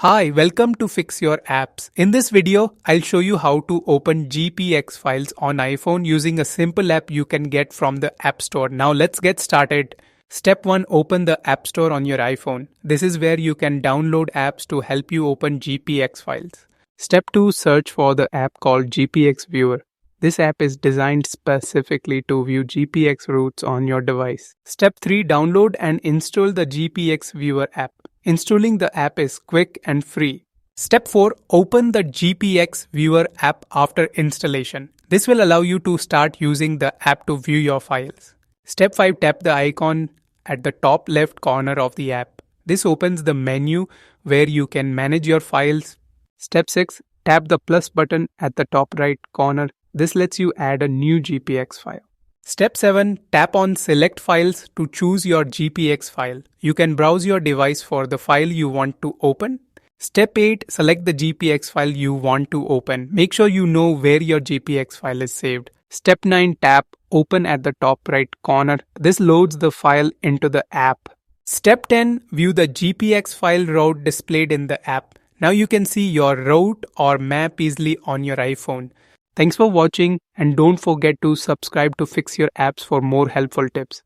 Hi, welcome to Fix Your Apps. In this video, I'll show you how to open GPX files on iPhone using a simple app you can get from the App Store. Now let's get started. Step 1. Open the App Store on your iPhone. This is where you can download apps to help you open GPX files. Step 2. Search for the app called GPX Viewer. This app is designed specifically to view GPX routes on your device. Step 3. Download and install the GPX Viewer app. Installing the app is quick and free. Step 4. Open the GPX Viewer app after installation. This will allow you to start using the app to view your files. Step 5. Tap the icon at the top left corner of the app. This opens the menu where you can manage your files. Step 6. Tap the plus button at the top right corner. This lets you add a new GPX file. Step 7. Tap on Select Files to choose your GPX file. You can browse your device for the file you want to open. Step 8. Select the GPX file you want to open. Make sure you know where your GPX file is saved. Step 9. Tap Open at the top right corner. This loads the file into the app. Step 10. View the GPX file route displayed in the app. Now you can see your route or map easily on your iPhone. Thanks for watching, and don't forget to subscribe to Fix Your Apps for more helpful tips.